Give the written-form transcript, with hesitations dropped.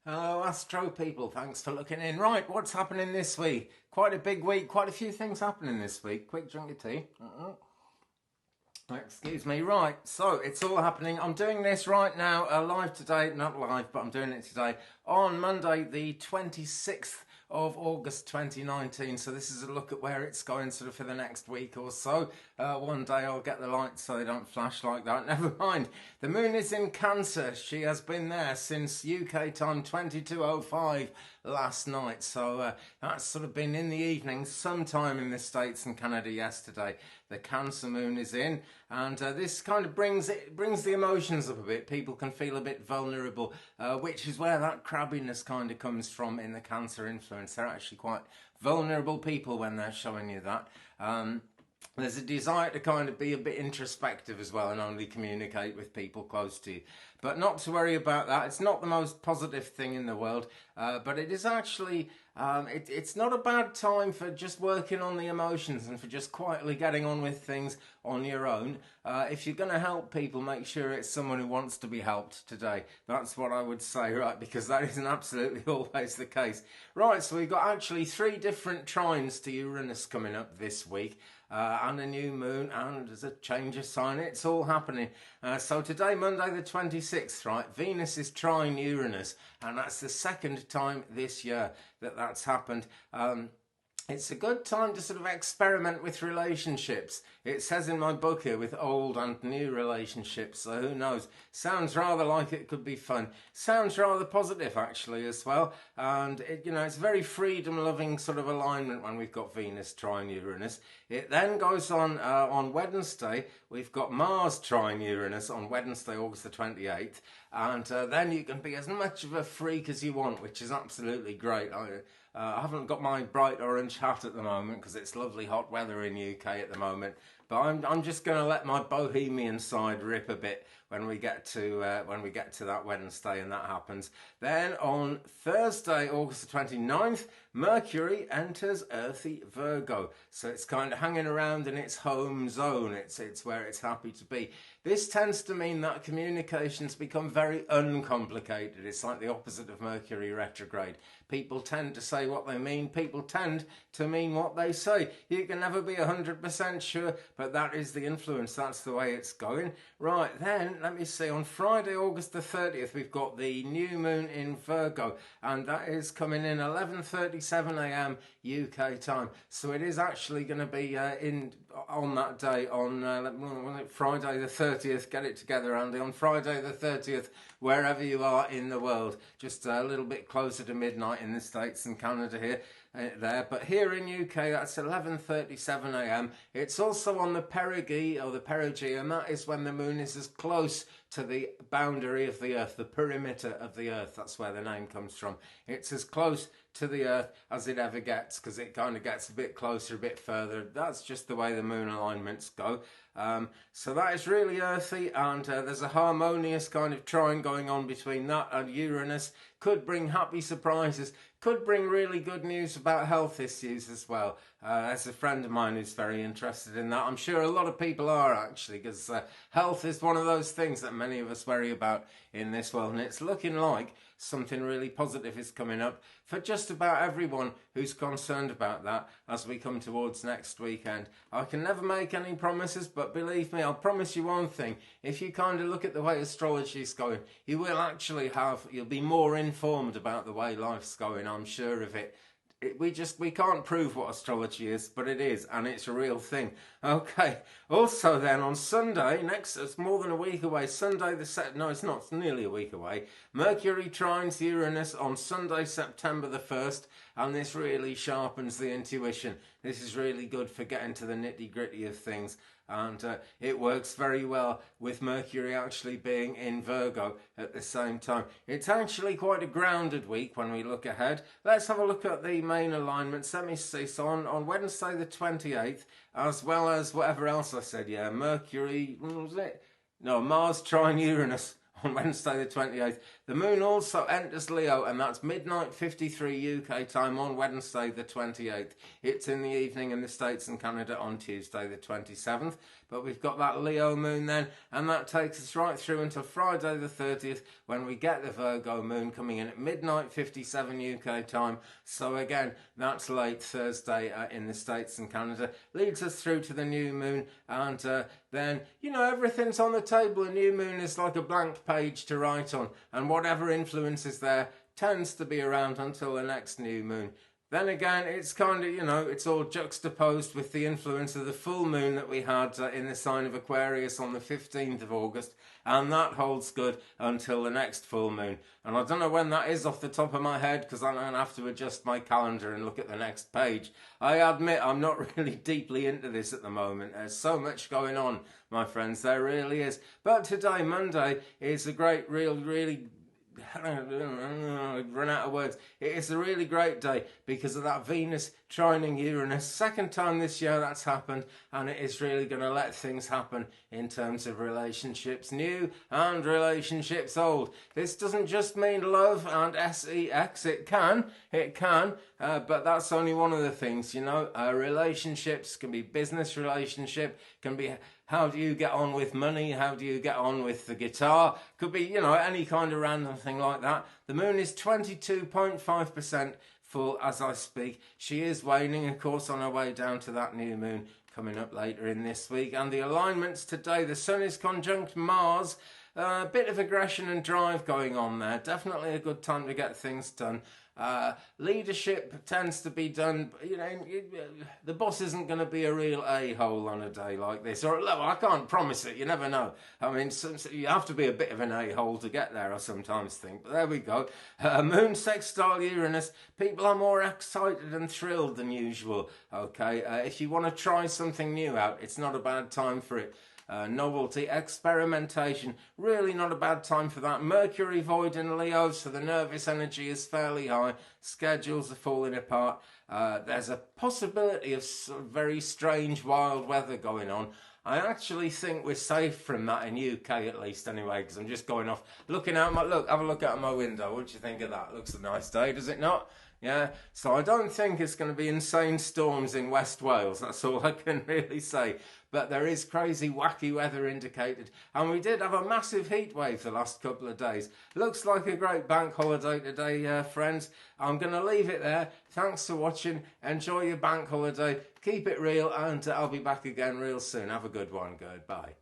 Hello, Astro people. Thanks for looking in. Right, what's happening this week? Quite a big week. Quite a few things happening this week. Quick drink of tea. Excuse me. Right, so it's all happening. I'm doing this right now, live today. Not live, but I'm doing it today on Monday, the 26th of August 2019. So this is a look at where it's going sort of for the next week or so. One day I'll get the lights so they don't flash like that. Never mind. The moon is in Cancer. She has been there since UK time 22:05 last night. So that's sort of been in the evening sometime in the States and Canada yesterday. The Cancer moon is in, and this kind of brings the emotions up a bit. People can feel a bit vulnerable, which is where that crabbiness kind of comes from in the Cancer influence. They're actually quite vulnerable people when they're showing you that. There's a desire to kind of be a bit introspective as well and only communicate with people close to you. But not to worry about that. It's not the most positive thing in the world, but it is actually, it's not a bad time for just working on the emotions and for just quietly getting on with things on your own. If you're going to help people, make sure it's someone who wants to be helped today. That's what I would say, right? Because that isn't absolutely always the case. Right, so we've got actually 3 different trines to Uranus coming up this week. And a new moon, and there's a change of sign. It's all happening. So today, Monday the 26th, right, Venus is trine Uranus, and that's the second time this year that that's happened. It's a good time to sort of experiment with relationships. It says in my book here with old and new relationships, so who knows. Sounds rather like it could be fun. Sounds rather positive actually as well. And it's a very freedom-loving sort of alignment when we've got Venus trine Uranus. It then goes on Wednesday. We've got Mars trine Uranus on Wednesday, August the 28th. And then you can be as much of a freak as you want, which is absolutely great. I haven't got my bright orange hat at the moment because it's lovely hot weather in UK at the moment. But I'm just going to let my bohemian side rip a bit when we get to that Wednesday and that happens. Then on Thursday, August the 29th, Mercury enters earthy Virgo. So it's kind of hanging around in its home zone. It's where it's happy to be. This tends to mean that communications become very uncomplicated. It's like the opposite of Mercury retrograde. People tend to say what they mean. People tend to mean what they say. You can never be 100% sure, but that is the influence. That's the way it's going. Right, then, let me see. On Friday, August the 30th, we've got the new moon in Virgo, and that is coming in 11:37 a.m. UK time. So it is actually going to be on that day, on Friday the 30th. Get it together, Andy. On Friday the 30th, wherever you are in the world, just a little bit closer to midnight in the States and Canada here. There, but here in UK that's 11:37 a.m. It's also on the perigee or the perigee, and that is when the moon is as close to the boundary of the earth, the perimeter of the earth. That's where the name comes from. It's as close to the earth as it ever gets, because it kind of gets a bit closer, a bit further. That's just the way the moon alignments go. So that is really earthy, and there's a harmonious kind of trine going on between that and Uranus. Could bring happy surprises, could bring really good news about health issues as well. There's a friend of mine who's very interested in that. I'm sure a lot of people are actually, because health is one of those things that many of us worry about in this world, and it's looking like something really positive is coming up for just about everyone who's concerned about that as we come towards next weekend. I can never make any promises, but believe me, I'll promise you one thing. If you kind of look at the way astrology is going, you'll be more informed about the way life's going, I'm sure of it. We can't prove what astrology is, but it is, and it's a real thing. Okay, also then on Sunday, it's more than a week away, it's not, it's nearly a week away, Mercury trines Uranus on Sunday, September the 1st, and this really sharpens the intuition. This is really good for getting to the nitty-gritty of things, and it works very well with Mercury actually being in Virgo at the same time. It's actually quite a grounded week when we look ahead. Let's have a look at the main alignments. Let me see. So on Wednesday the 28th, as well as whatever else I said, Mercury, what was it? No, Mars trine Uranus on Wednesday the 28th. The moon also enters Leo, and that's midnight 53 UK time on Wednesday the 28th. It's in the evening in the States and Canada on Tuesday the 27th. But we've got that Leo moon then, and that takes us right through until Friday the 30th, when we get the Virgo moon coming in at midnight 57 UK time. So again, that's late Thursday in the States and Canada. Leads us through to the new moon, and then, you know, everything's on the table. A new moon is like a blank page to write on, and whatever influence is there tends to be around until the next new moon. Then again, it's kind of, you know, it's all juxtaposed with the influence of the full moon that we had in the sign of Aquarius on the 15th of August, and that holds good until the next full moon. And I don't know when that is off the top of my head, because I'm going to have to adjust my calendar and look at the next page. I admit I'm not really deeply into this at the moment. There's so much going on, my friends, there really is. But today, Monday, is a great, really I've run out of words. It is a really great day because of that Venus trining Uranus. Second time this year that's happened, and it is really going to let things happen in terms of relationships new and relationships old. This doesn't just mean love and sex. It can, but that's only one of the things, you know. Relationships can be business relationship, can be how do you get on with money, how do you get on with the guitar, could be, you know, any kind of random thing like that. The moon is 22.5% full as I speak. She is waning, of course, on her way down to that new moon coming up later in this week. And the alignments today, the sun is conjunct Mars. A bit of aggression and drive going on there. Definitely a good time to get things done. Leadership tends to be done, you know, the boss isn't going to be a real a-hole on a day like this. Or, look, I can't promise it, you never know. I mean, you have to be a bit of an a-hole to get there, I sometimes think. But there we go. Moon sextile Uranus. People are more excited and thrilled than usual, okay? If you want to try something new out, it's not a bad time for it. Novelty, experimentation, really not a bad time for that. Mercury void in Leo, so the nervous energy is fairly high. Schedules are falling apart. There's a possibility of very strange wild weather going on. I actually think we're safe from that in UK at least anyway, because I'm just going off, looking out my, look, have a look out my window. What do you think of that? Looks a nice day, does it not? Yeah, so I don't think it's going to be insane storms in West Wales. That's all I can really say. But there is crazy, wacky weather indicated. And we did have a massive heat wave the last couple of days. Looks like a great bank holiday today, friends. I'm going to leave it there. Thanks for watching. Enjoy your bank holiday. Keep it real, and I'll be back again real soon. Have a good one. Goodbye.